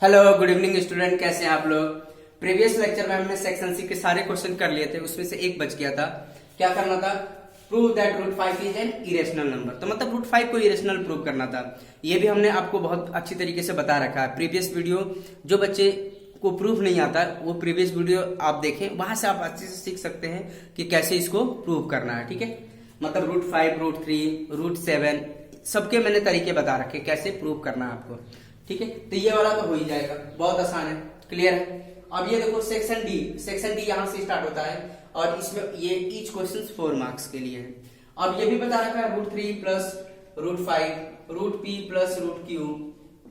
Hello good evening student, कैसे हैं आप लोग। प्रीवियस लेक्चर में हमने सेक्शन सी के सारे क्वेश्चन कर लिए थे, उसमें से एक बच गया था। क्या करना था? Prove that root 5 is an irrational number. तो मतलब रूट 5 को इरेशनल प्रूव करना था। ये भी हमने आपको बहुत अच्छी तरीके से बता रखा है। प्रीवियस वीडियो जो बच्चे को प्रूफ नहीं आता वो प्रीवियस वीडियो आप देखें, वहां से आप अच्छे से सीख सकते हैं कि कैसे इसको प्रूव करना है। ठीक है, मतलब रूट 5, रूट 3, रूट 7 सबके मैंने तरीके बता रखे कैसे प्रूव करना है आपको। ठीक है, तो ये वाला तो हो ही जाएगा, बहुत आसान है, क्लियर है। अब ये देखो सेक्शन डी यहां से स्टार्ट होता है और इसमें ये ईच क्वेश्चन 4 मार्क्स के लिए है। अब ये भी बता रखा है root 3 plus root 5, root P plus root Q,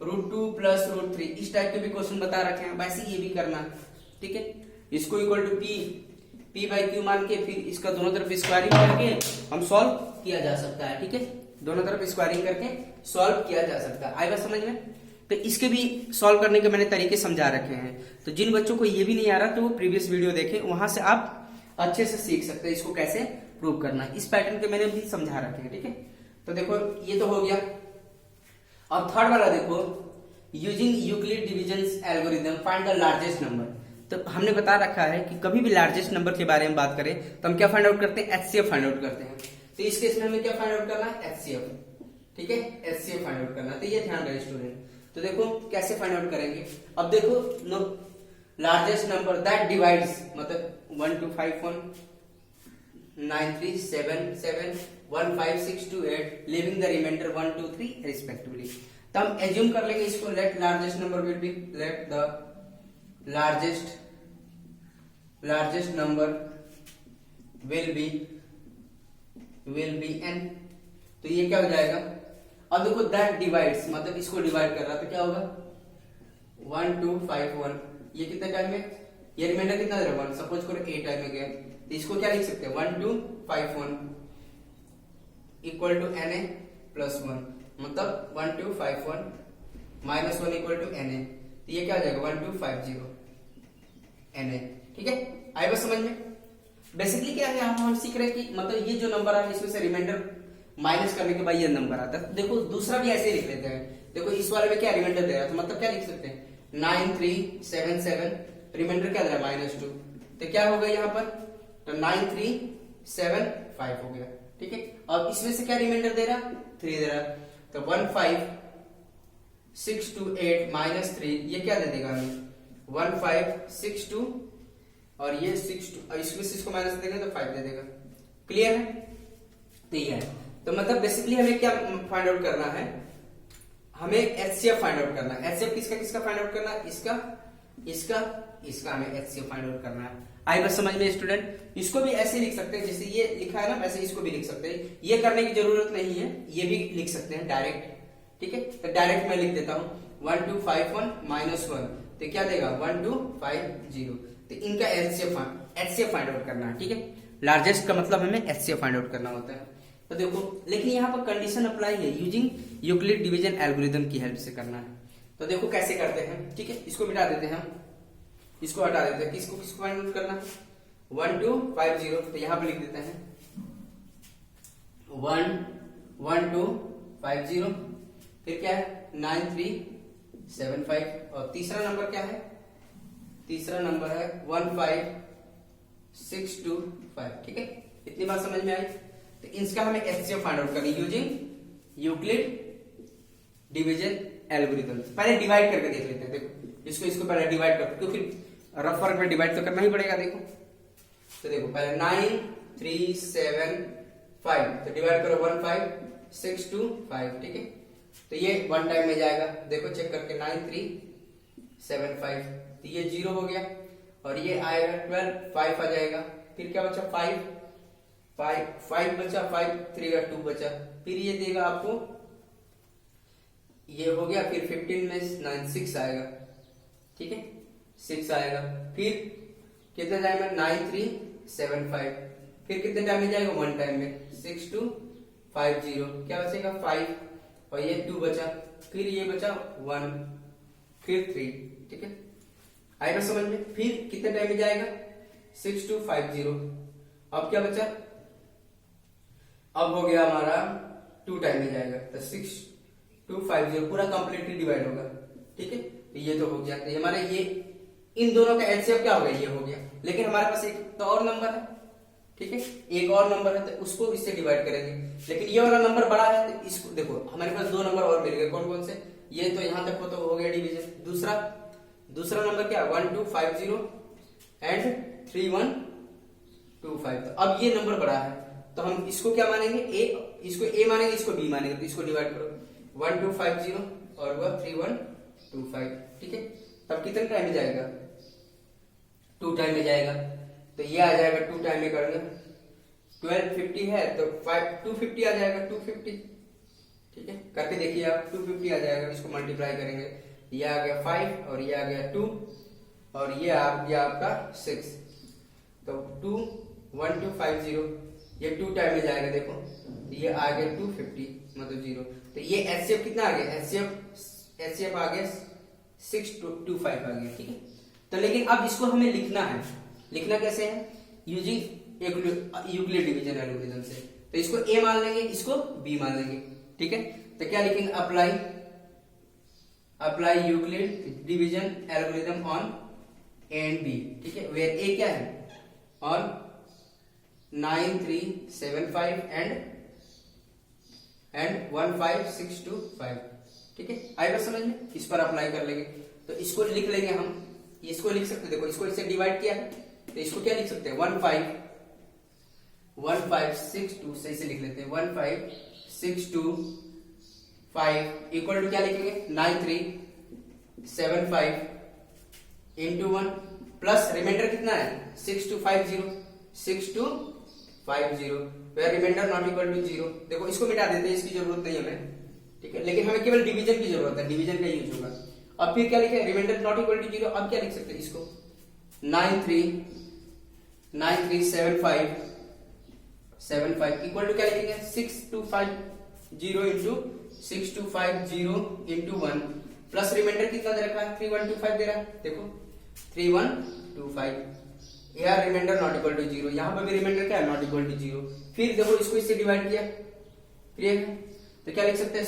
root 2 plus root 3, इस टाइप के भी क्वेश्चन बता रखे हैं। वैसे ये भी करना है। ठीक है, इसको equal to P by Q मान के फिर इसका दोनों तरफ स्क्वायरिंग करके हम सॉल्व किया जा सकता है। ठीक है, दोनों तरफ स्क्वायरिंग करके सॉल्व किया जा सकता है। आएगा समझ में? तो इसके भी सॉल्व करने के मैंने तरीके समझा रखे हैं। तो जिन बच्चों को ये भी नहीं आ रहा तो वो प्रीवियस वीडियो देखें, वहां से आप अच्छे से सीख सकते हैं इसको कैसे प्रूव करना है। इस पैटर्न के मैंने भी समझा रखे हैं। ठीक है, तो देखो ये तो हो गया। अब थर्ड वाला देखो, using Euclid division algorithm find the largest number. तो हमने बता रखा है कि कभी भी लार्जेस्ट नंबर के बारे में बात करें तो हम क्या फाइंड आउट करते हैं? एचसीएफ फाइंड आउट करते हैं। तो इस केस में हमें क्या फाइंड आउट करना है? एचसीएफ। ठीक है, एचसीएफ फाइंड आउट करना है। तो ये ध्यान रहे स्टूडेंट। तो देखो कैसे फाइंड आउट करेंगे। अब देखो no largest number that divides, मतलब 1 2 5 1 9 3 7 7 1 5 6 2 8 लिविंग द रिमाइंडर 1 2 3 रिस्पेक्टिवली। तो हम एज्यूम कर लेंगे इसको, let largest number will be, let the largest number will be n। तो ये क्या हो जाएगा? अब देखो दैट डिवाइड्स, मतलब इसको डिवाइड कर रहा है तो क्या होगा? 1 2 5 1। ये कितने टाइम में? ये रिमाइंडर कितना दे रहा है? 1। सपोज करो a टाइम में गया तो इसको क्या लिख सकते हैं? 1 2 5 1 इक्वल टू na प्लस 1, मतलब 1 2 5 1 माइनस 1 इक्वल टू na। तो ये क्या हो जाएगा? 1 2 5 0 na। ठीक है, आए बस समझ में? बेसिकली क्या है, हम सीख रहे हैं कि मतलब ये जो नंबर है इसमें से रिमाइंडर माइनस करने के बाद ये नंबर आता है। देखो दूसरा भी ऐसे ही लिख लेते हैं। देखो इस वाले में क्या रिमाइंडर दे रहा है, तो मतलब क्या लिख सकते हैं? 9 3 7 7, रिमाइंडर क्या दे रहा है? -2। तो क्या होगा यहाँ पर? तो 9 3 7 5 हो गया। ठीक है, अब इसमें से क्या रिमाइंडर दे रहा? 3 दे रहा। तो 1 5 6 2 8 -3, ये क्या दे देगा हमें? 1 5 6 2 और ये 6 2, इसमें से इसको माइनस देंगे तो 5 दे देगा। क्लियर है? तो ये है। तो मतलब बेसिकली हमें क्या फाइंड आउट करना है? हमें एचसीएफ फाइंड आउट करना है। एचसीएफ किसका फाइंड आउट करना है? इसका हमें एचसीएफ फाइंड आउट करना है। आई बस समझ में स्टूडेंट? इसको भी ऐसे लिख सकते हैं जैसे ये लिखा है ना, वैसे इसको भी लिख सकते हैं। ये करने की जरूरत नहीं है, ये भी लिख सकते हैं डायरेक्ट। ठीक है, तो डायरेक्ट मैं लिख देता हूं 1 2 5 1 -1, तो क्या देगा? 1 2 5 0। तो इनका एचसीएफ फाइंड आउट करना है। ठीक है, लार्जेस्ट का मतलब हमें एचसीएफ फाइंड आउट करना होता है। तो देखो लेकिन यहाँ पर कंडीशन अप्लाई है, यूजिंग यूक्लिड डिवीजन एल्गोरिथम की हेल्प से करना है। तो देखो कैसे करते हैं। ठीक है, इसको मिटा देते हैं हम, इसको हटा देते हैं। किसको फाइंड आउट करना? 1 2 5 0। तो यहाँ पे लिख देते हैं 1 1 2 5 0, फिर क्या है? 9 3 7 5, और तीसरा नंबर क्या है? तीसरा नंबर है 1 5 6 2 5। ठीक है, इतनी बात समझ में आई? तो इसका हमें एचसीएफ फाइंड आउट करनी यूजिंग यूक्लिड डिवीजन एल्गोरिथम। पहले डिवाइड करके देख लेते हैं। देखो इसको पहले डिवाइड कर, क्योंकि रफ वर्क में डिवाइड तो करना ही पड़ेगा। देखो तो देखो पहले 9 3 7 5, तो डिवाइड करो 1 5 6 2 5। ठीक है, तो ये 1 टाइम में जाएगा। देखो चेक करके 9 3 7 5, तो ये 0 हो गया, और ये आएगा 12 5 आ जाएगा। फिर क्या बचा? 5 बचा, 5 3 का 2 बचा, फिर ये देगा आपको, ये हो गया। फिर 15 में 9 6 आएगा। ठीक है, 6 आएगा। फिर कितने टाइम में? 9 3 7 5, फिर कितने टाइम में जाएगा? 1 टाइम में 6 2 5 0, क्या बचेगा? 5, और ये 2 बचा, फिर ये बचा 1, फिर 3। ठीक है, आएगा समझ में? फिर कितने टाइम में जाएगा? 6 2 5 0। अब क्या बचा? अब हो गया हमारा 2 टाइम में जाएगा, तो 6 2 5 0 पूरा कंप्लीटली डिवाइड होगा। ठीक है, तो ये तो हो गया, तो हमारे ये इन दोनों का एलसीएम क्या हो गया, ये हो गया। लेकिन हमारे पास एक तो और नंबर है, ठीक है, एक और नंबर है, तो उसको इससे डिवाइड करेंगे। लेकिन ये वाला नंबर बड़ा है, तो इसको देखो हमारे पास दो नंबर और मिल गए, कौन कौन से, ये तो यहां तक हो गया डिवीजन। दूसरा नंबर क्या, 1250 एंड 3125। तो अब ये नंबर बड़ा है, तो हम इसको क्या मानेंगे, इसको ए मानेंगे, इसको बी मानेंगे। तो इसको डिवाइड करो, 1250 और वह 3125, ठीक है। तब कितने टाइम में जाएगा, 2 टाइम में जाएगा। तो ये आ जाएगा 2 टाइम में करेंगे, 1250 है तो 250 आ जाएगा, 250, ठीक है। करके देखिए आप, 250 आ जाएगा, इसको मल्टीप्लाई करेंगे, ये आ गया 5 और ये आ गया 2 और ये आ गया आपका 6। तो 21250 ये 2 टाइम में जाएगा, देखो ये आ गया 250 मतलब 0। तो ये एचसीएफ कितना आ गया, एचसीएफ आ गया 625 आ गया, ठीक है। तो लेकिन अब इसको हमें लिखना है, लिखना कैसे है, यूजिंग यूक्लिड डिवीजन एल्गोरिथम से। तो इसको ए मान लेंगे, इसको बी मान लेंगे, ठीक है। तो क्या लिखेंगे, apply Euclid division algorithm on A and B, ठीक है। वेयर ए क्या है, ऑन 9375 एंड 15625, ठीक है। आएगा समझ में, इस पर अप्लाई कर लेंगे। तो इसको लिख लेंगे हम, इसको लिख सकते हैं, देखो इसको इससे डिवाइड किया है, तो इसको क्या लिख सकते हैं, 1562 सही से लिख लेते हैं, 15625 इक्वल टू क्या लिखेंगे, 9375 इंटू 1 प्लस रिमाइंडर कितना है, 6250 where remainder not equal to 0। देखो इसको मिटा देते हैं, इसकी जरूरत नहीं हमें, ठीक है। लेकिन हमें केवल डिवीजन की जरूरत है, डिवीजन का यूज होगा। अब फिर क्या लिखे, रिमाइंडर नॉट इक्वल टू 0। अब क्या लिख सकते हैं इसको, 9375 इक्वल टू क्या लिखेंगे, 6250 इंटू 6250 इंटू 1 प्लस रिमाइंडर कितना दे रखा है, 3125 दे रहा है, देखो 3125। यार रिमाइंडर नॉट इक्वल टू 0, यहां पर भी रिमाइंडर क्या है, नॉट इक्वल टू 0। फिर देखो इसको इससे डिवाइड किया, क्लियर है। तो क्या लिख सकते हैं,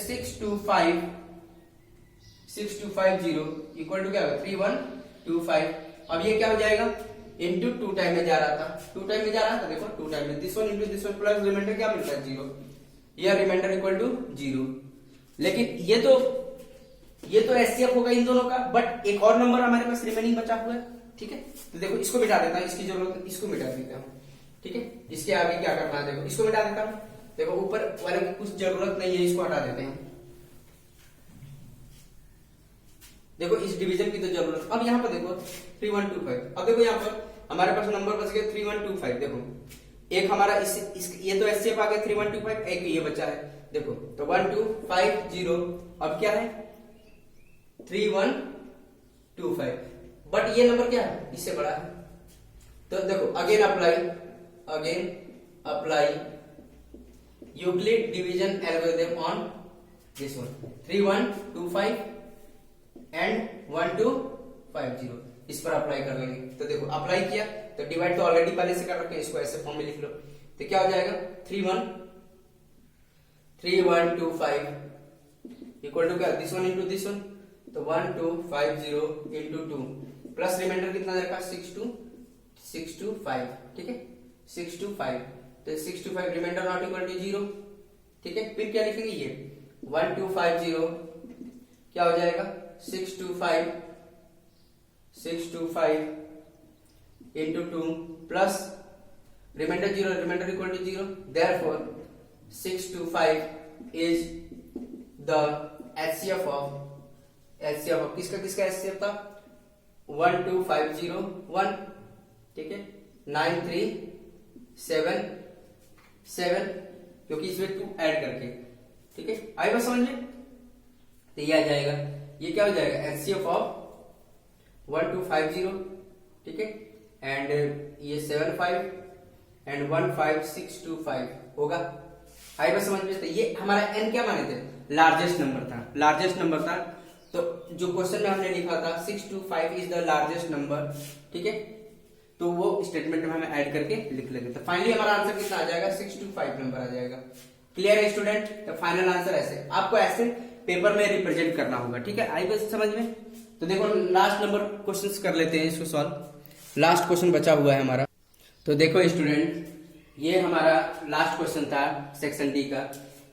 6250 इक्वल टू क्या होगा, 3125। अब ये क्या हो जाएगा, इंटू 2 टाइम में जा रहा था, 2 टाइम में जा रहा था, देखो 2 टाइम में, this one into this one plus remainder क्या मिलता है, 0। यह रिमाइंडर इक्वल टू 0। लेकिन ये तो एचसीएफ होगा इन दोनों का, बट एक और नंबर हमारे पास रिमेनिंग बचा हुआ है, ठीक है। तो देखो इसको मिटा देता हूं, इसकी जरूरत है, इसको मिटा देता हूं, ठीक है। इसके आगे क्या करना है, देखो इसको मिटा देता हूं, देखो ऊपर वाले की कुछ जरूरत नहीं है, इसको हटा देते हैं। देखो इस डिवीजन की तो जरूरत, अब यहाँ पर देखो 3125। अब देखो यहाँ पर हमारे पास नंबर बच गया 3125। देखो एक हमारा ये तो एचसीएफ आ गया 3125, एक ये बचा है, देखो तो 1250 अब क्या है 3125, बट ये नंबर क्या है, इससे बड़ा है। तो देखो again apply Euclid division algorithm on this one, 3125 and 1250, इस पर अप्लाई कर लेंगे। तो देखो अप्लाई किया, तो डिवाइड तो ऑलरेडी पहले से कर रखे हैं, इसको ऐसे फॉर्म में लिख लो। तो क्या हो जाएगा, 3125 इक्वल टू क्या, this one into this one, तो 1250 इंटू 2 प्लस रिमाइंडर कितना रखा, 625, ठीक है, 625। तो 625 रिमाइंडर नॉट इक्वल टू 0, ठीक है। फिर क्या लिखेंगे, ये 1250 क्या हो जाएगा, 625 into 2 plus remainder 0, remainder equal to 0, therefore 625 is the HCF of किसका एचसीएफ था, 12501, ठीक है, 9377, क्योंकि इसमें 2 ऐड करके, ठीक है। आएगा समझ में, तो ये आ जाएगा, ये क्या हो जाएगा, एचसीएफ ऑफ 1250, ठीक है, एंड ये 75 एंड 15625 होगा। आएगा समझ में। तो ये हमारा एन क्या माने थे, लार्जेस्ट नंबर था। तो जो क्वेश्चन में हमने लिखा था 625 इज द लार्जेस्ट नंबर, ठीक है, तो वो स्टेटमेंट में हमें ऐड करके लिख लेंगे। तो फाइनली हमारा आंसर कितना आ जाएगा, 625 नंबर आ जाएगा। क्लियर है स्टूडेंट। तो फाइनल आंसर ऐसे आपको ऐसे पेपर में रिप्रेजेंट करना होगा, ठीक है। आई बस समझ में। तो देखो लास्ट नंबर क्वेश्चंस कर लेते हैं इसको सॉल्व। लास्ट क्वेश्चन बचा हुआ है हमारा। तो देखो स्टूडेंट, ये हमारा लास्ट क्वेश्चन था सेक्शन डी का।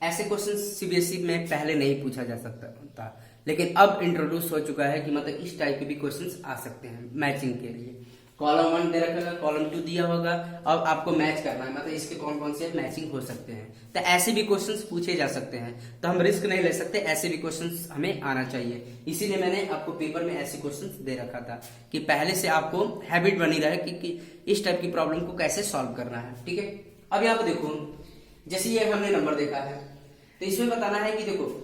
ऐसे क्वेश्चन सीबीएसई में पहले नहीं पूछा जा सकता था, लेकिन अब इंट्रोड्यूस हो चुका है कि मतलब इस टाइप के भी क्वेश्चंस आ सकते हैं मैचिंग के लिए। कॉलम 1 दे रखा, कॉलम 2 दिया होगा, अब आपको मैच करना है मतलब इसके कौन कौन से मैचिंग हो सकते हैं। तो ऐसे भी क्वेश्चंस पूछे जा सकते हैं, तो हम रिस्क नहीं ले सकते, ऐसे भी क्वेश्चंस हमें आना चाहिए। इसीलिए मैंने आपको पेपर में ऐसे क्वेश्चंस दे रखा था कि पहले से आपको हैबिट बनी रहे कि इस टाइप की प्रॉब्लम को कैसे सॉल्व करना है। ठीक है, अब यहाँ पे देखो, जैसे ये हमने नंबर देखा है, तो इसमें बताना है कि देखो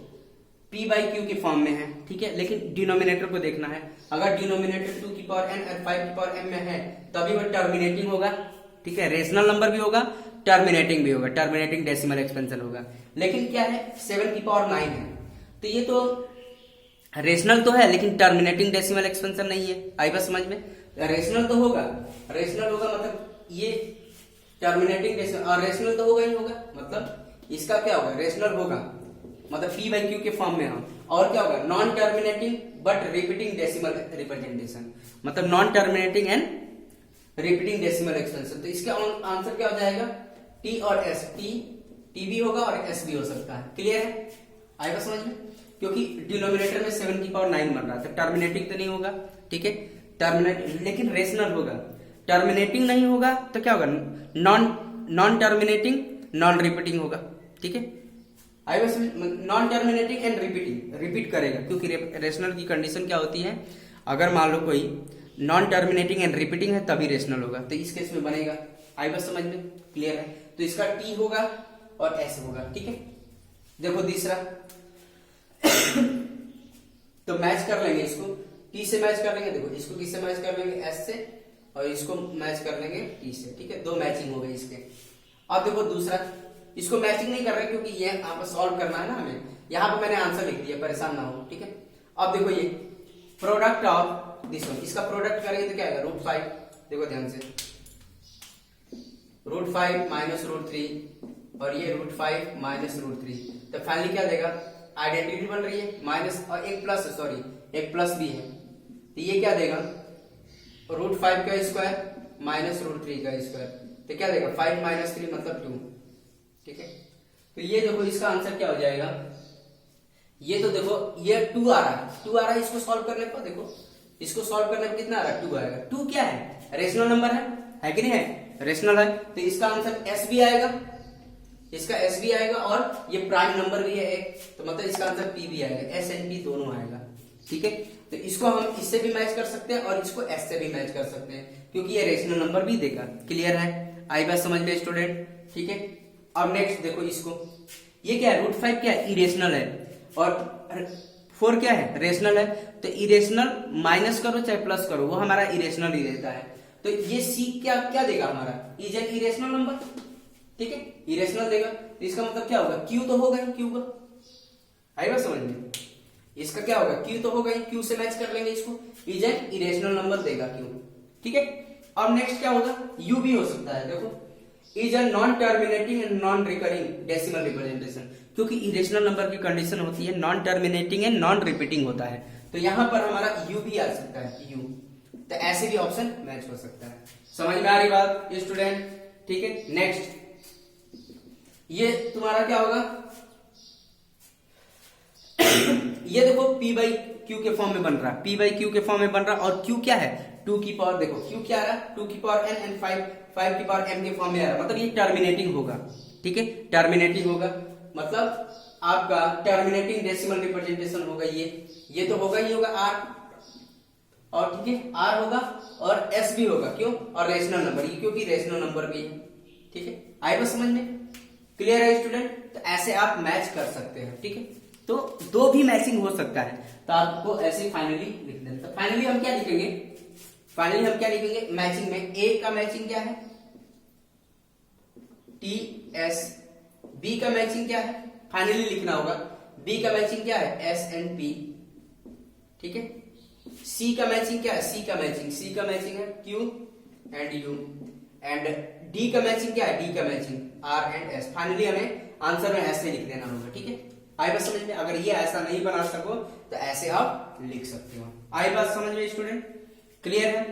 p बाई क्यू के फॉर्म में है, ठीक है, लेकिन डिनोमिनेटर को देखना है। अगर डिनोमिनेटर 2 की पावर n और 5 की पावर m में है, तभी वो टर्मिनेटिंग होगा। ठीक है, रेशनल नंबर भी होगा, टर्मिनेटिंग भी होगा, टर्मिनेटिंग डेसिमल एक्सपेंशन होगा। लेकिन क्या है, 7 की पावर 9 है, तो ये तो रेशनल तो है लेकिन टर्मिनेटिंग डेसिमल एक्सपेंशन नहीं है। आई बात समझ में? रेशनल तो होगा, रेशनल होगा मतलब ये टर्मिनेटिंग डेसिमल, और रेशनल तो होगा ही होगा, मतलब इसका क्या होगा, रेशनल होगा मतलब p बाई क्यू के फॉर्म में हम। और क्या होगा, non terminating but repeating decimal representation, मतलब non terminating and repeating decimal expansion. तो इसका आंसर क्या हो जाएगा, t और s, t भी होगा और s भी हो सकता है। क्लियर है? आएगा समझ में? क्योंकि डिनोमिनेटर में 7 की पावर 9 बन रहा है, तो टर्मिनेटिंग तो नहीं होगा। ठीक है, टर्मिनेट लेकिन रेशनल होगा। टर्मिनेटिंग नहीं होगा तो क्या होगा, नॉन टर्मिनेटिंग नॉन रिपीटिंग होगा। ठीक है, आई बस non terminating and repeating, repeat करेगा, क्योंकि रेशनल की कंडीशन क्या होती है, अगर मान लो कोई नॉन टर्मिनेटिंग एंड रिपीटिंग है तभी रेशनल होगा, तो इस केस में बनेगा। आई बस समझ में? क्लियर है? तो इसका टी होगा और एस होगा। ठीक है, देखो तीसरा तो मैच कर लेंगे इसको, टी से मैच कर लेंगे। देखो इसको किससे मैच कर लेंगे, एस से, और इसको मैच कर लेंगे टी से। ठीक है, दो मैचिंग हो गई इसके। अब देखो दूसरा, इसको मैचिंग नहीं कर रहे क्योंकि ये यहाँ पर सॉल्व करना है ना हमें, यहाँ पे मैंने आंसर लिख दिया, परेशान ना हो। ठीक है, अब देखो ये प्रोडक्ट ऑफ दिस वन, इसका प्रोडक्ट करेंगे तो क्या आएगा, √5। देखो ध्यान से, √5 माइनस √3 और ये √5 माइनस √3, तो फाइनली क्या देगा, आइडेंटिटी बन रही है, माइनस और एक प्लस, सॉरी एक प्लस भी है, तो ये क्या देगा, √5 का स्क्वायर माइनस √3 का स्क्वायर, तो क्या देगा 5 माइनस 3 मतलब 2। ठीक है, तो ये देखो इसका आंसर क्या हो जाएगा, ये तो देखो ये 2 आ रहा है, 2 आ रहा है, इसको सॉल्व करने पर देखो, इसको सॉल्व करने पर कितना आ रहा है, 2 आएगा। 2 क्या है, रेशनल नंबर है कि नहीं है, रेशनल है, तो इसका आंसर एस भी आएगा, इसका एस भी आएगा, और ये प्राइम नंबर भी है एक, तो मतलब इसका आंसर पी भी आएगा, एस एंड पी दोनों आएगा। ठीक है, तो इसको हम इससे भी मैच कर सकते हैं और इसको एस से भी मैच कर सकते हैं, क्योंकि ये रेशनल नंबर भी देगा। क्लियर है? आई बात समझ में स्टूडेंट? ठीक है, अब नेक्स्ट देखो इसको, ये क्या है, √5 क्या है, इरेशनल है, और 4 क्या है, रेशनल है। तो इरेशनल माइनस करो चाहे प्लस करो, वो हमारा इरेशनल ही रहता है। तो ये सी क्या क्या देगा हमारा, इज एन इरेशनल नंबर। ठीक है, इरेशनल देगा, तो इसका मतलब क्या होगा, क्यू तो होगा ही, क्यू का। आएगा समझ में? इसका क्या होगा, क्यू तो होगा ही, क्यू से मैच कर लेंगे इसको, इज एन इरेशनल नंबर देगा क्यू। ठीक है, अब नेक्स्ट क्या होगा, यू भी हो सकता है। देखो is a non terminating and non recurring decimal representation, क्योंकि इरेशनल नंबर की कंडीशन होती है non terminating and non repeating होता है, तो यहां पर हमारा यू भी आ सकता है, यू। तो ऐसे भी ऑप्शन मैच हो सकता है। समझ में आ रही बात स्टूडेंट? ठीक है, नेक्स्ट ये तुम्हारा क्या होगा ये देखो p बाई क्यू के फॉर्म में बन रहा है, p बाई क्यू के फॉर्म में बन रहा है, और q क्या है, 2 की पावर, देखो q क्या आ रहा है, 2 की पावर n एंड 5 की पावर m के फॉर्म में आ रहा है, मतलब ये टर्मिनेटिंग होगा। ठीक है, टर्मिनेटिंग होगा, मतलब आपका टर्मिनेटिंग डेसिमल रिप्रेजेंटेशन होगा, ये तो होगा ही होगा r, और ठीक है r होगा और s भी होगा, क्यों, और रेशनल नंबर, ये क्योंकि रेशनल नंबर भी है। ठीक है, आए बस समझ में? क्लियर है स्टूडेंट? तो ऐसे आप मैच कर सकते हैं। ठीक है, तो दो भी मैचिंग हो सकता है, तो आपको ऐसे फाइनली लिख देना। तो फाइनली हम क्या लिखेंगे, फाइनली हम क्या लिखेंगे, मैचिंग में ए का मैचिंग क्या है, टी एस, बी का मैचिंग क्या है, फाइनली लिखना होगा, बी का मैचिंग क्या है, एस एंड पी। ठीक है, सी का मैचिंग क्या है, सी का मैचिंग है Q and U, and D का मैचिंग क्या है, डी का matching R and S. Finally हमें आंसर में ऐसे लिख देना होगा। ठीक है, आई बस समझ में? अगर ये ऐसा नहीं बना सको तो ऐसे आप आप लिख सकते हो। आई बात समझ में स्टूडेंट? क्लियर है?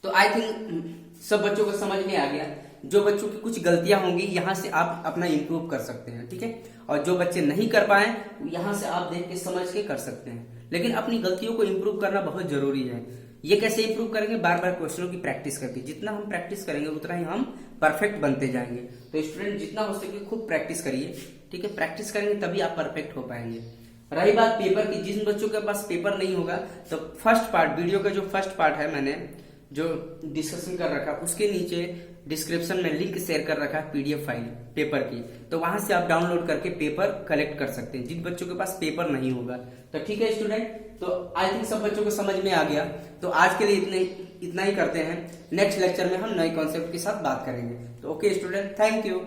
तो आई थिंक सब बच्चों को समझ में आ गया। जो बच्चों की कुछ गलतियां होंगी यहाँ से आप अपना इंप्रूव कर सकते हैं, ठीक है। और जो बच्चे नहीं कर पाए यहाँ से आप देख के समझ के कर सकते हैं, लेकिन अपनी गलतियों को इंप्रूव करना बहुत जरूरी है। ये कैसे इंप्रूव करेंगे? बार बार क्वेश्चनों की प्रैक्टिस करके। जितना हम प्रैक्टिस करेंगे उतना ही हम परफेक्ट बनते जाएंगे। तो स्टूडेंट जितना हो सके खूब प्रैक्टिस करिए, ठीक है। प्रैक्टिस करेंगे तभी आप परफेक्ट हो पाएंगे। रही बात पेपर की, जिन बच्चों के पास पेपर नहीं होगा तो फर्स्ट पार्ट, वीडियो का जो फर्स्ट पार्ट है मैंने जो डिस्कशन कर रखा उसके नीचे डिस्क्रिप्शन में लिंक शेयर कर रखा है पीडीएफ फाइल पेपर की, तो वहां से आप डाउनलोड करके पेपर कलेक्ट कर सकते हैं जिन बच्चों के पास पेपर नहीं होगा। तो ठीक है स्टूडेंट, तो आई थिंक सब बच्चों को समझ में आ गया। तो आज के लिए इतना ही करते हैं। नेक्स्ट लेक्चर में हम नए कॉन्सेप्ट के साथ बात करेंगे। तो ओके स्टूडेंट, थैंक यू।